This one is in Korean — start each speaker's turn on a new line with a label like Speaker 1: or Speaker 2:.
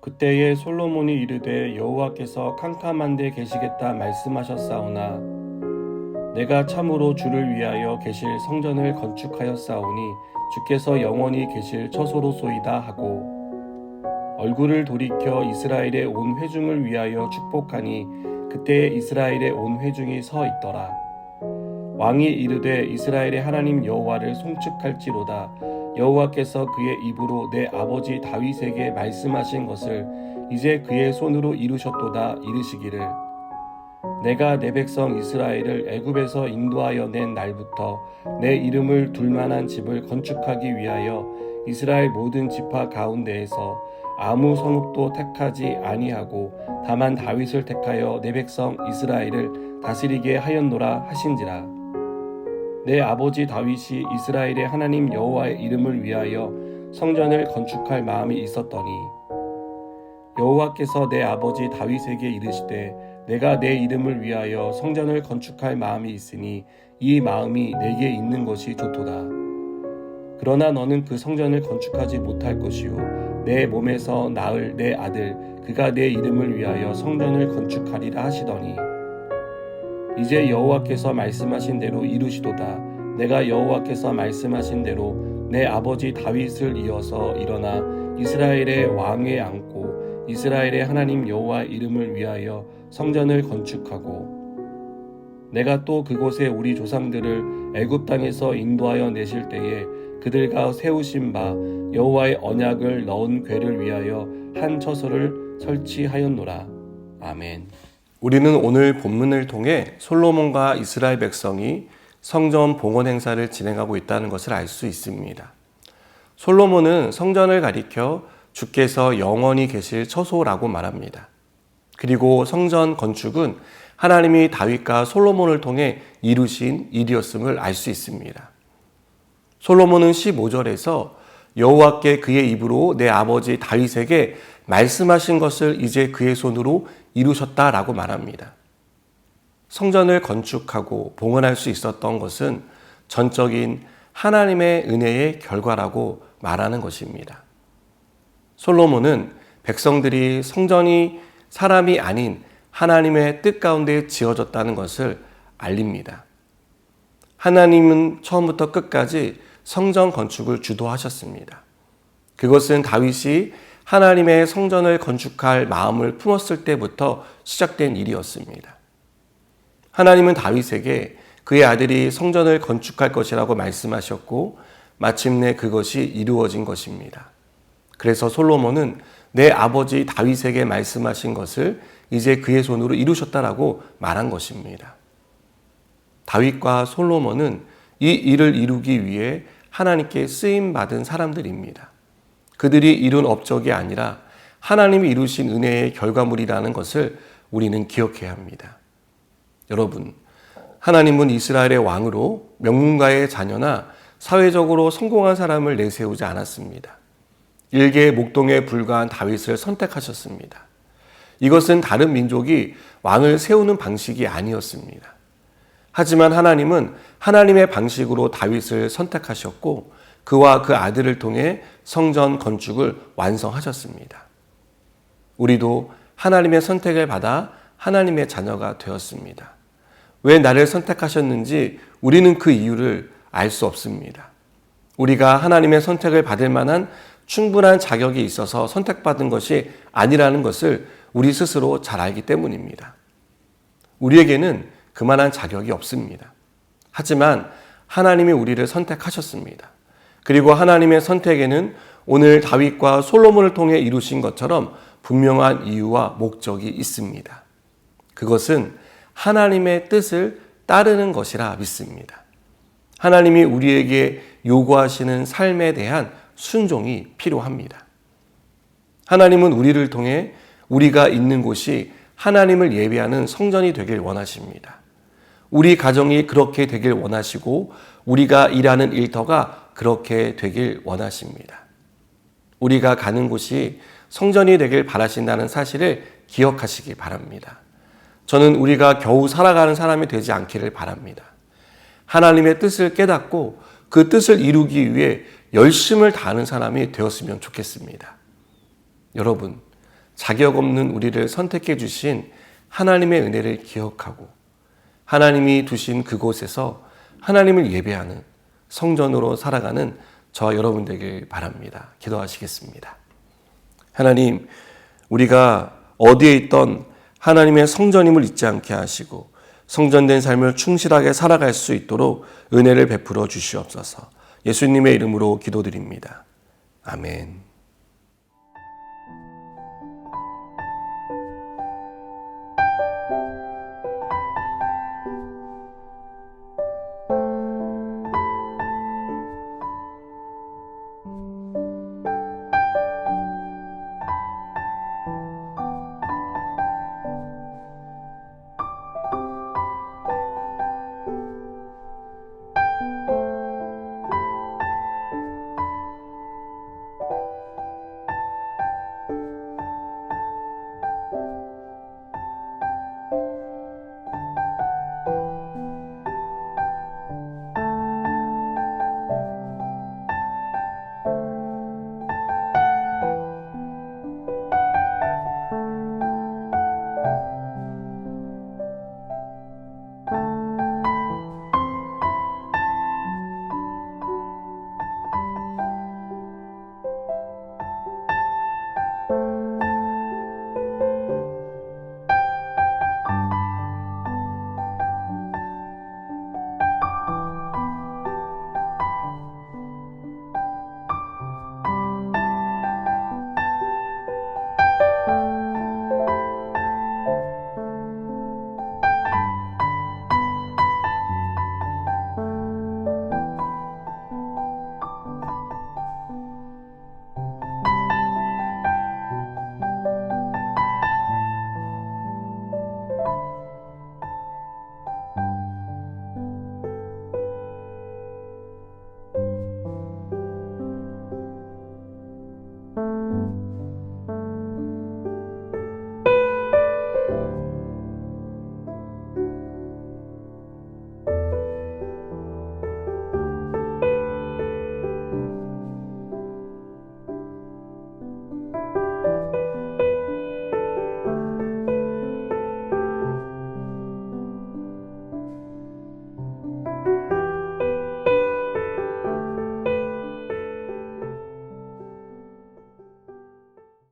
Speaker 1: 그때에 솔로몬이 이르되 여호와께서 캄캄한 데 계시겠다 말씀하셨사오나 내가 참으로 주를 위하여 계실 성전을 건축하였사오니 주께서 영원히 계실 처소로소이다 하고 얼굴을 돌이켜 이스라엘의 온 회중을 위하여 축복하니 그때에 이스라엘의 온 회중이 서 있더라. 왕이 이르되 이스라엘의 하나님 여호와를 송축할지로다. 여호와께서 그의 입으로 내 아버지 다윗에게 말씀하신 것을 이제 그의 손으로 이루셨도다. 이르시기를 내가 내 백성 이스라엘을 애굽에서 인도하여 낸 날부터 내 이름을 둘 만한 집을 건축하기 위하여 이스라엘 모든 지파 가운데에서 아무 성읍도 택하지 아니하고 다만 다윗을 택하여 내 백성 이스라엘을 다스리게 하였노라 하신지라. 내 아버지 다윗이 이스라엘의 하나님 여호와의 이름을 위하여 성전을 건축할 마음이 있었더니 여호와께서 내 아버지 다윗에게 이르시되 내가 내 이름을 위하여 성전을 건축할 마음이 있으니 이 마음이 내게 있는 것이 좋도다. 그러나 너는 그 성전을 건축하지 못할 것이요 내 몸에서 낳을 내 아들 그가 내 이름을 위하여 성전을 건축하리라 하시더니 이제 여호와께서 말씀하신 대로 이루시도다. 내가 여호와께서 말씀하신 대로 내 아버지 다윗을 이어서 일어나 이스라엘의 왕위에 앉고 이스라엘의 하나님 여호와 이름을 위하여 성전을 건축하고 내가 또 그곳에 우리 조상들을 애굽 땅에서 인도하여 내실 때에 그들과 세우신 바 여호와의 언약을 넣은 궤를 위하여 한 처소를 설치하였노라. 아멘. 우리는 오늘 본문을 통해 솔로몬과 이스라엘 백성이 성전 봉헌 행사를 진행하고 있다는 것을 알 수 있습니다. 솔로몬은 성전을 가리켜 주께서 영원히 계실 처소라고 말합니다. 그리고 성전 건축은 하나님이 다윗과 솔로몬을 통해 이루신 일이었음을 알 수 있습니다. 솔로몬은 15절에서 여호와께 그의 입으로 내 아버지 다윗에게 말씀하신 것을 이제 그의 손으로 이루셨다라고 말합니다. 성전을 건축하고 봉헌할 수 있었던 것은 전적인 하나님의 은혜의 결과라고 말하는 것입니다. 솔로몬은 백성들이 성전이 사람이 아닌 하나님의 뜻 가운데 지어졌다는 것을 알립니다. 하나님은 처음부터 끝까지 성전 건축을 주도하셨습니다. 그것은 다윗이 하나님의 성전을 건축할 마음을 품었을 때부터 시작된 일이었습니다. 하나님은 다윗에게 그의 아들이 성전을 건축할 것이라고 말씀하셨고 마침내 그것이 이루어진 것입니다. 그래서 솔로몬은 내 아버지 다윗에게 말씀하신 것을 이제 그의 손으로 이루셨다라고 말한 것입니다. 다윗과 솔로몬은 이 일을 이루기 위해 하나님께 쓰임받은 사람들입니다. 그들이 이룬 업적이 아니라 하나님이 이루신 은혜의 결과물이라는 것을 우리는 기억해야 합니다. 여러분, 하나님은 이스라엘의 왕으로 명문가의 자녀나 사회적으로 성공한 사람을 내세우지 않았습니다. 일개의 목동에 불과한 다윗을 선택하셨습니다. 이것은 다른 민족이 왕을 세우는 방식이 아니었습니다. 하지만 하나님은 하나님의 방식으로 다윗을 선택하셨고 그와 그 아들을 통해 성전 건축을 완성하셨습니다. 우리도 하나님의 선택을 받아 하나님의 자녀가 되었습니다. 왜 나를 선택하셨는지 우리는 그 이유를 알 수 없습니다. 우리가 하나님의 선택을 받을 만한 충분한 자격이 있어서 선택받은 것이 아니라는 것을 우리 스스로 잘 알기 때문입니다. 우리에게는 그만한 자격이 없습니다. 하지만 하나님이 우리를 선택하셨습니다. 그리고 하나님의 선택에는 오늘 다윗과 솔로몬을 통해 이루신 것처럼 분명한 이유와 목적이 있습니다. 그것은 하나님의 뜻을 따르는 것이라 믿습니다. 하나님이 우리에게 요구하시는 삶에 대한 순종이 필요합니다. 하나님은 우리를 통해 우리가 있는 곳이 하나님을 예배하는 성전이 되길 원하십니다. 우리 가정이 그렇게 되길 원하시고 우리가 일하는 일터가 그렇게 되길 원하십니다. 우리가 가는 곳이 성전이 되길 바라신다는 사실을 기억하시기 바랍니다. 저는 우리가 겨우 살아가는 사람이 되지 않기를 바랍니다. 하나님의 뜻을 깨닫고 그 뜻을 이루기 위해 열심을 다하는 사람이 되었으면 좋겠습니다. 여러분, 자격 없는 우리를 선택해 주신 하나님의 은혜를 기억하고 하나님이 두신 그곳에서 하나님을 예배하는 성전으로 살아가는 저와 여러분 되길 바랍니다. 기도하시겠습니다. 하나님, 우리가 어디에 있던 하나님의 성전임을 잊지 않게 하시고 성전된 삶을 충실하게 살아갈 수 있도록 은혜를 베풀어 주시옵소서. 예수님의 이름으로 기도드립니다. 아멘.